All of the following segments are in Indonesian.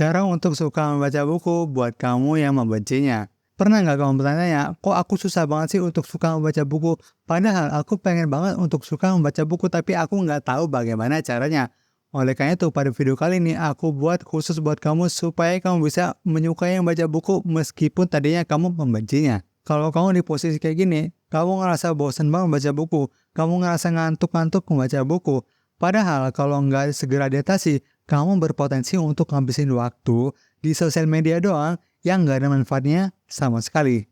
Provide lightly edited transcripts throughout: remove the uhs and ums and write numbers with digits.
Cara untuk suka membaca buku buat kamu yang membencinya. Pernah nggak kamu bertanya, kok aku susah banget sih untuk suka membaca buku? Padahal aku pengen banget untuk suka membaca buku, tapi aku nggak tahu bagaimana caranya. Oleh karena itu, pada video kali ini aku buat khusus buat kamu supaya kamu bisa menyukai membaca buku meskipun tadinya kamu membencinya. Kalau kamu di posisi kayak gini, kamu ngerasa bosan banget membaca buku, kamu ngerasa ngantuk-ngantuk membaca buku. Padahal kalau nggak segera diatasi, kamu berpotensi untuk ngabisin waktu di sosial media doang yang nggak ada manfaatnya sama sekali.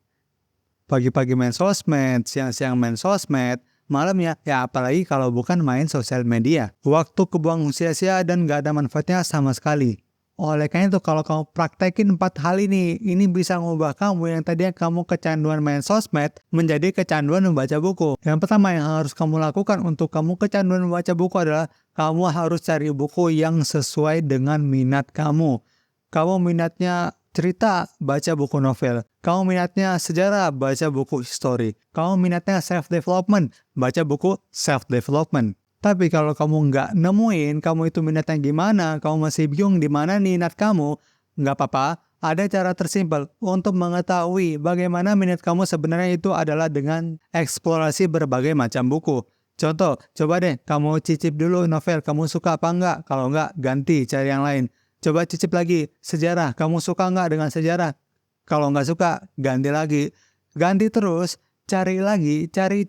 Pagi-pagi main sosmed, siang-siang main sosmed, malamnya ya apalagi kalau bukan main sosial media. Waktu kebuang sia-sia dan nggak ada manfaatnya sama sekali. Oleh karena itu kalau kamu praktekin 4 hal ini bisa mengubah kamu yang tadinya kamu kecanduan main sosmed menjadi kecanduan membaca buku. Yang pertama yang harus kamu lakukan untuk kamu kecanduan membaca buku adalah kamu harus cari buku yang sesuai dengan minat kamu. Kamu minatnya cerita, baca buku novel. Kamu minatnya sejarah, baca buku history. Kamu minatnya self-development, baca buku self-development. Tapi kalau kamu nggak nemuin, kamu itu minatnya gimana, kamu masih bingung di mana minat kamu, nggak apa-apa. Ada cara tersimpel untuk mengetahui bagaimana minat kamu sebenarnya itu adalah dengan eksplorasi berbagai macam buku. Contoh, coba deh kamu cicip dulu novel, kamu suka apa enggak? Kalau enggak, ganti, cari yang lain. Coba cicip lagi, sejarah, kamu suka enggak dengan sejarah? Kalau enggak suka, ganti lagi. Ganti terus, cari lagi, cari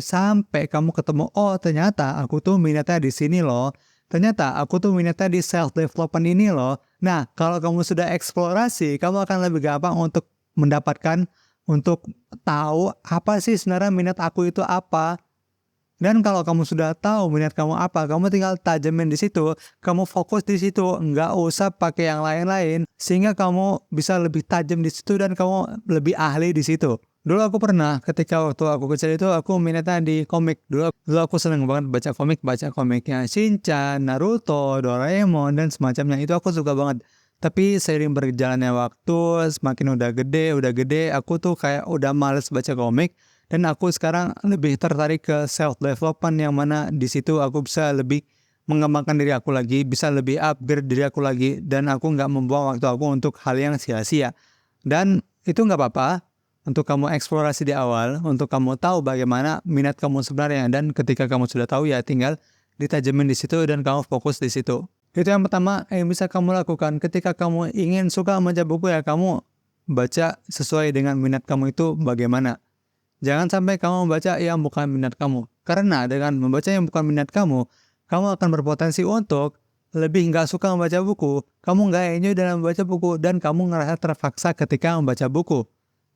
sampai kamu ketemu, oh ternyata aku tuh minatnya di sini loh. Ternyata aku tuh minatnya di self-development ini loh. Nah, kalau kamu sudah eksplorasi, kamu akan lebih gampang untuk mendapatkan, untuk tahu apa sih sebenarnya minat aku itu apa. Dan kalau kamu sudah tahu minat kamu apa, kamu tinggal tajamin di situ, kamu fokus di situ, nggak usah pakai yang lain-lain, sehingga kamu bisa lebih tajam di situ dan kamu lebih ahli di situ. Dulu aku pernah, ketika waktu aku kecil itu aku minatnya di komik. Dulu aku seneng banget baca komiknya Shinchan, Naruto, Doraemon, dan semacamnya. Itu aku suka banget. Tapi seiring berjalannya waktu, semakin udah gede, aku tuh kayak udah males baca komik. Dan aku sekarang lebih tertarik ke self-development yang mana di situ aku bisa lebih mengembangkan diri aku lagi, bisa lebih upgrade diri aku lagi, dan aku nggak membuang waktu aku untuk hal yang sia-sia. Dan itu nggak apa-apa untuk kamu eksplorasi di awal, untuk kamu tahu bagaimana minat kamu sebenarnya, dan ketika kamu sudah tahu ya tinggal ditajamin di situ dan kamu fokus di situ. Itu yang pertama yang bisa kamu lakukan ketika kamu ingin suka membaca buku ya kamu baca sesuai dengan minat kamu itu bagaimana. Jangan sampai kamu membaca yang bukan minat kamu. Karena dengan membaca yang bukan minat kamu, kamu akan berpotensi untuk lebih nggak suka membaca buku. Kamu nggak enjoy dalam membaca buku dan kamu ngerasa terpaksa ketika membaca buku.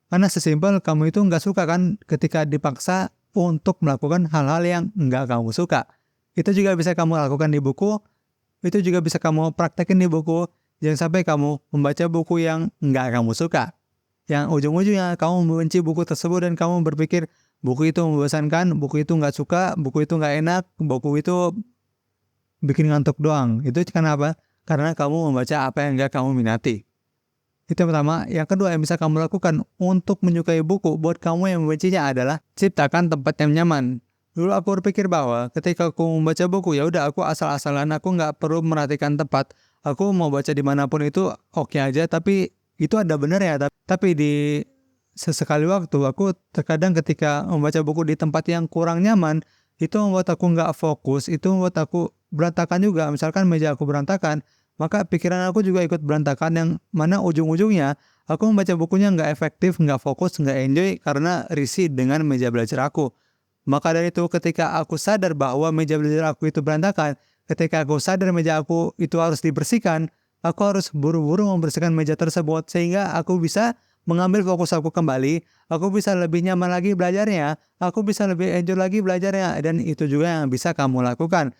Karena sesimpel kamu itu nggak suka kan ketika dipaksa untuk melakukan hal-hal yang nggak kamu suka. Itu juga bisa kamu lakukan di buku, itu juga bisa kamu praktekin di buku. Jangan sampai kamu membaca buku yang nggak kamu suka. Yang ujung-ujungnya kamu membenci buku tersebut dan kamu berpikir buku itu membosankan, buku itu nggak suka, buku itu nggak enak, buku itu bikin ngantuk doang. Itu kenapa? Karena kamu membaca apa yang nggak kamu minati. Itu yang pertama. Yang kedua yang bisa kamu lakukan untuk menyukai buku buat kamu yang membencinya adalah ciptakan tempat yang nyaman. Dulu aku berpikir bahwa ketika aku membaca buku ya udah aku asal-asalan, aku nggak perlu merhatikan tempat. Aku mau baca dimanapun itu oke aja, tapi itu ada benar ya, tapi di sesekali waktu aku terkadang ketika membaca buku di tempat yang kurang nyaman, itu membuat aku nggak fokus, itu membuat aku berantakan juga. Misalkan meja aku berantakan, maka pikiran aku juga ikut berantakan yang mana ujung-ujungnya aku membaca bukunya nggak efektif, nggak fokus, nggak enjoy karena risih dengan meja belajar aku. Maka dari itu ketika aku sadar bahwa meja belajar aku itu berantakan, ketika aku sadar meja aku itu harus dibersihkan, aku harus buru-buru membersihkan meja tersebut sehingga aku bisa mengambil fokus aku kembali, aku bisa lebih nyaman lagi belajarnya, aku bisa lebih enjoy lagi belajarnya, dan itu juga yang bisa kamu lakukan.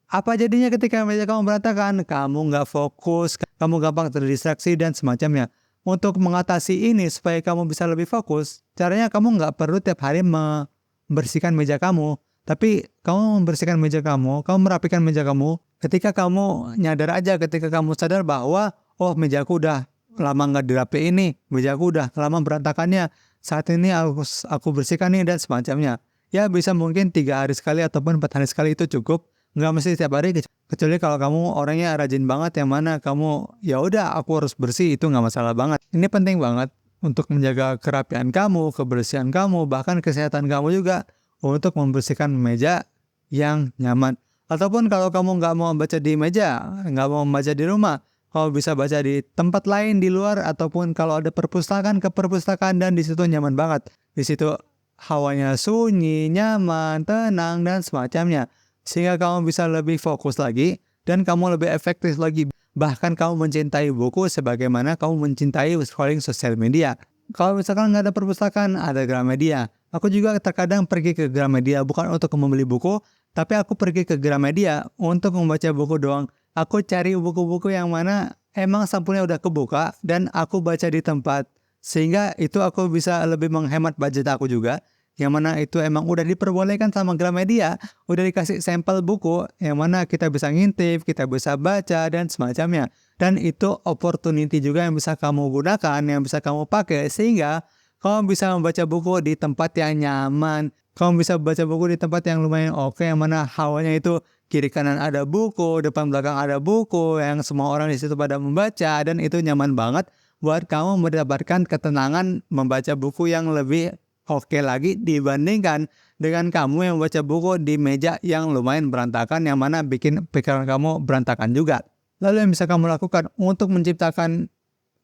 Apa jadinya ketika meja kamu berantakan? Kamu nggak fokus, kamu gampang terdistraksi dan semacamnya. Untuk mengatasi ini supaya kamu bisa lebih fokus, caranya kamu nggak perlu tiap hari membersihkan meja kamu. Tapi kamu membersihkan meja kamu merapikan meja kamu ketika kamu nyadar aja, ketika kamu sadar bahwa oh mejaku udah lama nggak dirapiin nih, mejaku udah lama berantakannya, saat ini aku bersihkan nih dan semacamnya. Ya bisa mungkin 3 hari sekali ataupun 4 hari sekali itu cukup, nggak mesti setiap hari. Kecuali kalau kamu orangnya rajin banget yang mana kamu, "Ya udah aku harus bersih," itu nggak masalah banget. Ini penting banget untuk menjaga kerapian kamu, kebersihan kamu, bahkan kesehatan kamu juga untuk membersihkan meja yang nyaman. Ataupun kalau kamu nggak mau baca di meja, nggak mau baca di rumah, kamu bisa baca di tempat lain di luar ataupun kalau ada perpustakaan ke perpustakaan dan di situ nyaman banget. Di situ hawanya sunyi, nyaman, tenang, dan semacamnya. Sehingga kamu bisa lebih fokus lagi dan kamu lebih efektif lagi. Bahkan kamu mencintai buku sebagaimana kamu mencintai scrolling sosial media. Kalau misalkan nggak ada perpustakaan, ada Gramedia. Aku juga terkadang pergi ke Gramedia bukan untuk membeli buku, tapi aku pergi ke Gramedia untuk membaca buku doang. Aku cari buku-buku yang mana emang sampulnya udah kebuka dan aku baca di tempat. Sehingga itu aku bisa lebih menghemat budget aku juga. Yang mana itu emang udah diperbolehkan sama Gramedia. Udah dikasih sampel buku yang mana kita bisa ngintip, kita bisa baca dan semacamnya. Dan itu opportunity juga yang bisa kamu gunakan, yang bisa kamu pakai. Sehingga kamu bisa membaca buku di tempat yang nyaman. Kamu bisa baca buku di tempat yang lumayan oke, yang mana hawanya itu kiri kanan ada buku, depan belakang ada buku, yang semua orang di situ pada membaca dan itu nyaman banget buat kamu mendapatkan ketenangan membaca buku yang lebih oke lagi dibandingkan dengan kamu yang membaca buku di meja yang lumayan berantakan yang mana bikin pikiran kamu berantakan juga. Lalu yang bisa kamu lakukan untuk menciptakan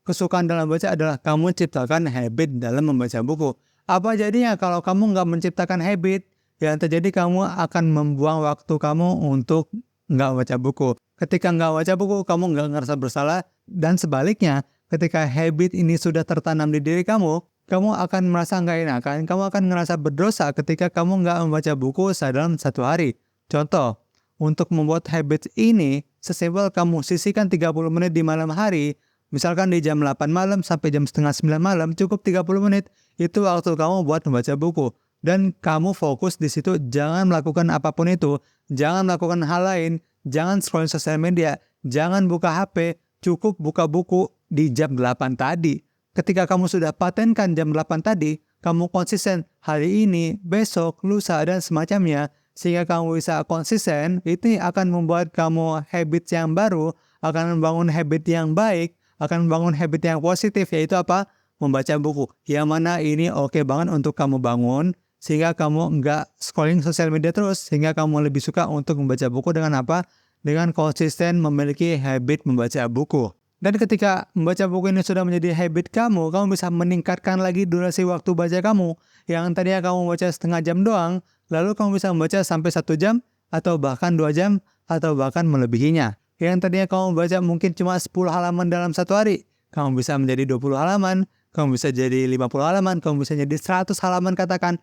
kesukaan dalam baca adalah kamu ciptakan habit dalam membaca buku. Apa jadinya kalau kamu nggak menciptakan habit, yang terjadi kamu akan membuang waktu kamu untuk nggak baca buku. Ketika nggak baca buku, kamu nggak ngerasa bersalah. Dan sebaliknya, ketika habit ini sudah tertanam di diri kamu akan merasa nggak enakan. Kamu akan ngerasa berdosa ketika kamu nggak membaca buku dalam satu hari. Contoh, untuk membuat habit ini, sesimpel kamu sisihkan 30 menit di malam hari. Misalkan di jam 8 malam sampai jam setengah 9 malam, cukup 30 menit. Itu waktu kamu buat membaca buku. Dan kamu fokus di situ, jangan melakukan apapun itu. Jangan melakukan hal lain. Jangan scroll sosial media. Jangan buka HP. Cukup buka buku di jam 8 tadi. Ketika kamu sudah patenkan jam 8 tadi, kamu konsisten hari ini, besok, lusa, dan semacamnya. Sehingga kamu bisa konsisten, itu akan membuat kamu habit yang baru, akan membangun habit yang baik, akan membangun habit yang positif, yaitu apa? Membaca buku. Yang mana ini oke banget untuk kamu bangun, sehingga kamu nggak scrolling sosial media terus, sehingga kamu lebih suka untuk membaca buku dengan apa? Dengan konsisten memiliki habit membaca buku. Dan ketika membaca buku ini sudah menjadi habit kamu bisa meningkatkan lagi durasi waktu baca kamu. Yang tadinya kamu baca setengah jam doang, lalu kamu bisa membaca sampai 1 jam, atau bahkan 2 jam, atau bahkan melebihinya. Yang tadinya kamu baca mungkin cuma 10 halaman dalam satu hari, kamu bisa menjadi 20 halaman, kamu bisa jadi 50 halaman, kamu bisa jadi 100 halaman katakan.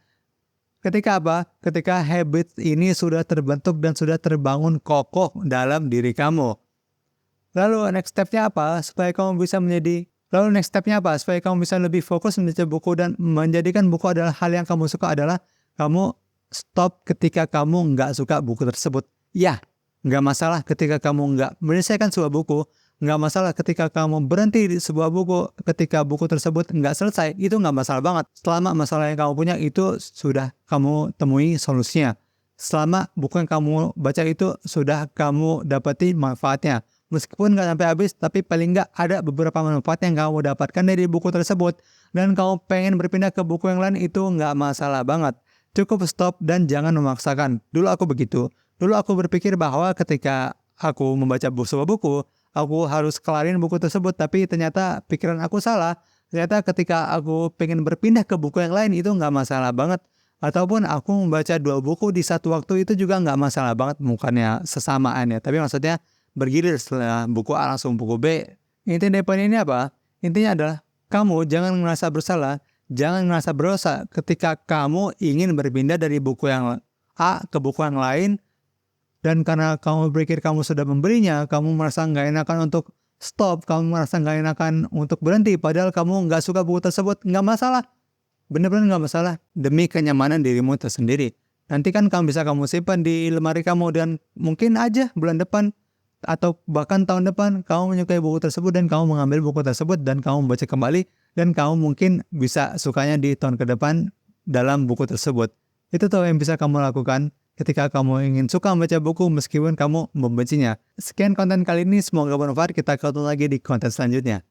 Ketika apa? Ketika habit ini sudah terbentuk dan sudah terbangun kokoh dalam diri kamu. Lalu next stepnya apa? Supaya kamu bisa lebih fokus membaca buku dan menjadikan buku adalah hal yang kamu suka adalah kamu stop ketika kamu nggak suka buku tersebut. Ya, nggak masalah ketika kamu nggak menyelesaikan sebuah buku. Nggak masalah ketika kamu berhenti di sebuah buku ketika buku tersebut nggak selesai. Itu nggak masalah banget. Selama masalah yang kamu punya itu sudah kamu temui solusinya. Selama buku yang kamu baca itu sudah kamu dapati manfaatnya. Meskipun nggak sampai habis, tapi paling nggak ada beberapa manfaat yang kamu dapatkan dari buku tersebut. Dan kamu pengen berpindah ke buku yang lain itu nggak masalah banget. Cukup stop dan jangan memaksakan. Dulu aku begitu. Dulu aku berpikir bahwa ketika aku membaca sebuah buku, aku harus kelarin buku tersebut, tapi ternyata pikiran aku salah. Ternyata ketika aku pengen berpindah ke buku yang lain itu nggak masalah banget. Ataupun aku membaca 2 buku di satu waktu itu juga nggak masalah banget. Bukannya sesamaan ya, tapi maksudnya bergilir setelah buku A langsung buku B. Inti dari poin ini apa? Intinya adalah kamu jangan merasa bersalah, jangan merasa berdosa ketika kamu ingin berpindah dari buku yang A ke buku yang lain. Dan karena kamu berpikir kamu sudah membelinya, kamu merasa nggak enakan untuk stop, kamu merasa nggak enakan untuk berhenti, padahal kamu nggak suka buku tersebut, nggak masalah. Benar-benar nggak masalah, demi kenyamanan dirimu tersendiri. Nanti kan kamu bisa kamu simpan di lemari kamu dan mungkin aja bulan depan atau bahkan tahun depan kamu menyukai buku tersebut dan kamu mengambil buku tersebut dan kamu membaca kembali dan kamu mungkin bisa sukanya di tahun ke depan dalam buku tersebut. Itu tuh yang bisa kamu lakukan. ketika kamu ingin suka membaca buku meskipun kamu membencinya. Sekian konten kali ini, semoga bermanfaat. Kita ketemu lagi di konten selanjutnya.